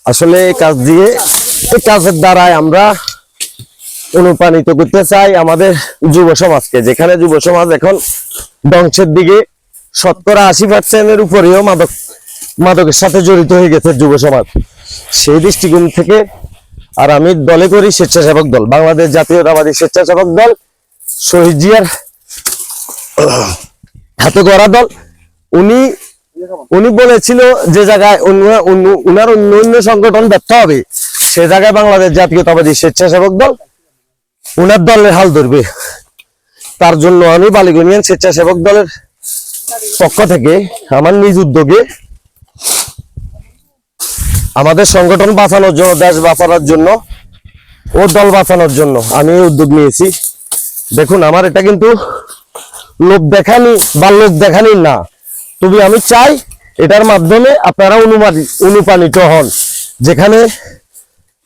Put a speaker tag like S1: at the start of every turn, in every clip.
S1: আসলে এই কাজের দ্বারাই আমরা অনুপ্রাণিত করতে চাই আমাদের যুব সমাজকে, যেখানে যুব সমাজ এখন ধ্বংসের দিকে, 70-80% উপরেও মাদকের সাথে জড়িত হয়ে গেছে যুব সমাজ। সেই দৃষ্টিকোণ থেকে আর আমি দলে করি স্বেচ্ছাসেবক দল, বাংলাদেশ জাতীয়তাবাদী স্বেচ্ছাসেবক দল, শহীদ জিয়ার হাতে গড়া দল। উনি বলেছিল যে জায়গায় উনার অন্য সংগঠন ব্যর্থ হবে, সে জায়গায় বাংলাদেশ জাতীয়তাবাদী স্বেচ্ছাসেবক দল উনার দলের হাল ধরবে। তার জন্য আমি বালিগঞ্জ ইউনিয়ন স্বেচ্ছাসেবক দলের পক্ষ থেকে আমার নিজ উদ্যোগে আমাদের সংগঠন বাঁচানোর জন্য, দেশ বাঁচানোর জন্য ও দল বাঁচানোর জন্য আমি উদ্যোগ নিয়েছি। দেখুন, আমার এটা কিন্তু লোক দেখানি না, তবে আমি চাই এটার মাধ্যমে আপনারা অনুপ্রাণিত হন। যেখানে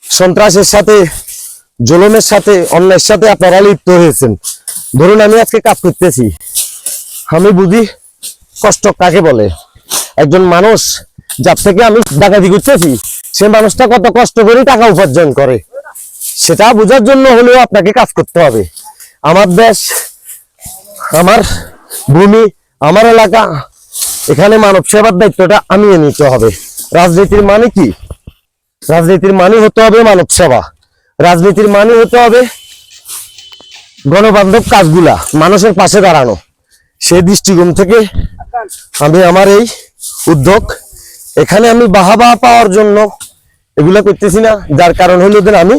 S1: সন্ত্রাসের সাথে, জুলুমের সাথে, অন্যায়ের সাথে আপনারা লিপ্ত হয়েছেন। ধরুন আমি আজকে কাজ করতেছি, আমি বুঝি কষ্ট কাকে বলে। একজন মানুষ যার থেকে আমি ডাকাতি করতেছি, সে মানুষটা কত কষ্ট করে টাকা উপার্জন করে, সেটা বোঝার জন্য হলেও আপনাকে কাজ করতে হবে। আমার দেশ, আমার ভূমি, আমার এলাকা, এখানে মানব সেবার দায়িত্বটা আমি নিতে হবে। রাজনীতির মানে কি? রাজনীতির মানে হতে হবে মানব সেবা, রাজনীতির মানে হতে হবে গণবান্ধব কাজগুলা, মানুষের পাশে দাঁড়ানো। সেই দৃষ্টিকোণ থেকে আমি আমার এই উদ্যোগ, এখানে আমি বাহাবা পাওয়ার জন্য এগুলা করতেছি না। যার কারণ হলো যে আমি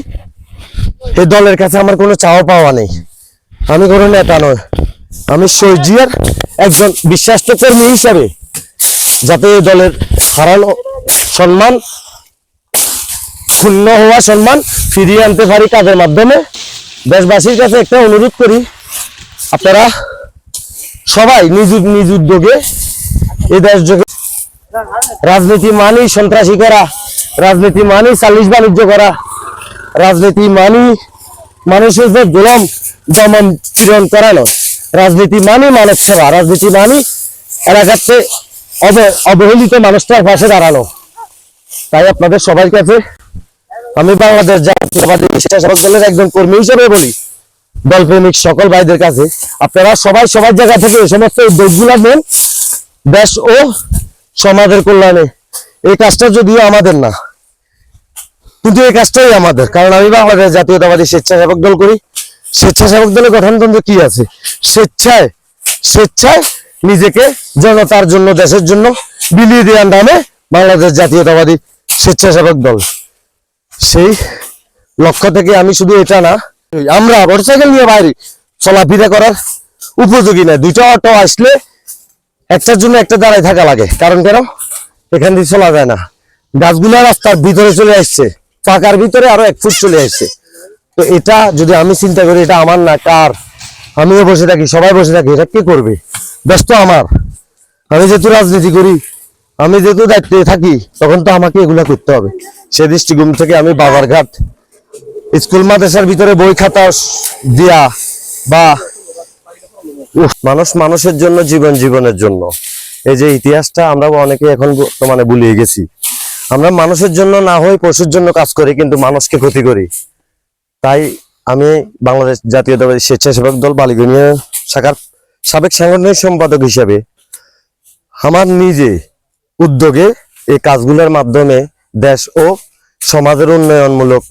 S1: এই দলের কাছে আমার কোনো চাওয়া পাওয়া নেই, আমি কোনো নেতা নয়, আমি শহীদ জিয়ার একজন বিশ্বাস্ত কর্মী হিসাবে যাতে এই দলের হারানো সম্মান, ক্ষুণ্ণ হওয়া সম্মান ফিরিয়ে আনতে পারি কাজের মাধ্যমে। দেশবাসীর কাছে একটা অনুরোধ করি, আপনারা সবাই নিজ উদ্যোগে এই দেশ যোগে, রাজনীতি মানি সন্ত্রাসী করা, রাজনীতি মানি সালিশ বাণিজ্য করা, রাজনীতি মানি মানুষের যে গোলাম দমন পীড়ন করানো, রাজনীতি মানি মানব সেবা, রাজনীতি মানি এলাকাতে অবহেলিত মানুষটার পাশে দাঁড়ানো। তাই আপনাদের সবার কাছে আমি বাংলাদেশ জাতীয়তাবাদী স্বেচ্ছাসেবক দলের একজন কর্মী হিসেবে বলি, দলপ্রেমিক সকল ভাইদের কাছে আপনারা সবাই সবার জায়গা থেকে এই সমস্ত উদ্যোগগুলো নেন দেশ ও সমাজের কল্যাণে। এই কাজটা যদিও আমাদের না, কিন্তু এই কাজটাই আমাদের, কারণ আমি বাংলাদেশ জাতীয়তাবাদী স্বেচ্ছাসেবক দল করি। স্বেচ্ছাসেবক দলের গঠনতন্ত্র কি আছে? স্বেচ্ছায় নিজেকে জনতার জন্য, দেশের জন্য বিলিয়ে দেওয়ার নামে বাংলাদেশ জাতীয়তাবাদী স্বেচ্ছাসেবক দল। সেই লক্ষ্য থেকে আমি শুধু এটা না, আমরা মোটরসাইকেল নিয়ে বাইরে চলাফেরা করার উপযোগী না। দুইটা অটো আসলে একটার জন্য একটা দাঁড়ায় থাকা লাগে, কারণ কেন? এখান দিয়ে চলা যায় না, গাছগুলা রাস্তার ভিতরে চলে আসছে, পাকার ভিতরে আরো 1 ফুট চলে আসছে। তো এটা যদি আমি চিন্তা করি এটা আমার না, কার? আমিও বসে থাকি, সবাই বসে থাকি, এটা কে করবে? ব্যস্ত আমার। আমি যেহেতু রাজনীতি করি, আমি যেহেতু দায়িত্বে থাকি, তখন তো আমাকে এগুলা করতে হবে। সে দৃষ্টিকোণ থেকে আমি বাজারঘাট, স্কুল মাদ্রাসার ভিতরে বই খাতা দিয়া, বা মানুষের জন্য, জীবনের জন্য, এই যে ইতিহাসটা আমরা অনেকে এখন বর্তমানে ভুলিয়ে গেছি। আমরা মানুষের জন্য না হয়ে পশুর জন্য কাজ করি, কিন্তু মানুষকে ক্ষতি করি। তাই আমি বাংলাদেশ জাতীয়তাবাদী স্বেচ্ছাসেবক দল বালিগঞ্জ শাখার সাবেক সাংগঠনিক সম্পাদক হিসেবে আমার নিজে উদ্যোগে এই কাজগুলোর মাধ্যমে দেশ ও সমাজের উন্নয়নমূলক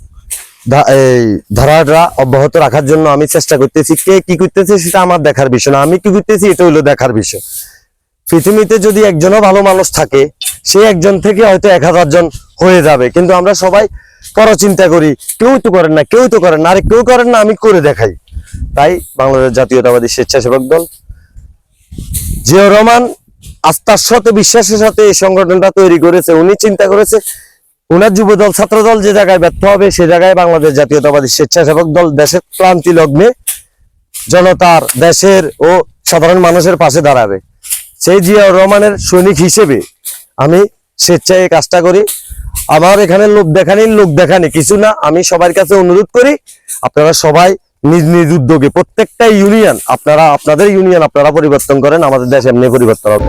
S1: এই ধারাটা অব্যাহত রাখার জন্য আমি চেষ্টা করতেছি। কে কি করতেছে সেটা আমার দেখার বিষয় না, আমি কি করতেছি এটা হইলো দেখার বিষয়। পৃথিবীতে যদি একজনও ভালো মানুষ থাকে, সে একজন থেকে হয়তো 1000 জন হয়ে যাবে, কিন্তু আমরা সবাই পরচিন্তা করি, কেউ তো করেন না, আরে কেউ করেন না, আমি করে দেখাই। তাই বাংলাদেশ জাতীয়তাবাদী স্বেচ্ছাসেবক দল, জিয়াউর রহমান আস্থার সাথে, বিশ্বাসের সাথে এই সংগঠনটা তৈরি করেছে। উনি চিন্তা করেছে উনার যুবদল, ছাত্রদল যে জায়গায় ব্যর্থ হবে, সে জায়গায় বাংলাদেশ জাতীয়তাবাদী স্বেচ্ছাসেবক দল দেশের ক্লান্তি লগ্নে জনতার, দেশের ও সাধারণ মানুষের পাশে দাঁড়াবে। সেই জিয়াউর রহমানের সৈনিক হিসেবে আমি স্বেচ্ছায় কাজটা করি। আমার এখানে লোক দেখানি কিছু না। আমি সবার কাছে অনুরোধ করি, আপনারা সবাই নিজ উদ্যোগে প্রত্যেকটা ইউনিয়ন, আপনাদের ইউনিয়ন আপনারা পরিবর্তন করেন, আমাদের দেশ এমনি পরিবর্তন হবে।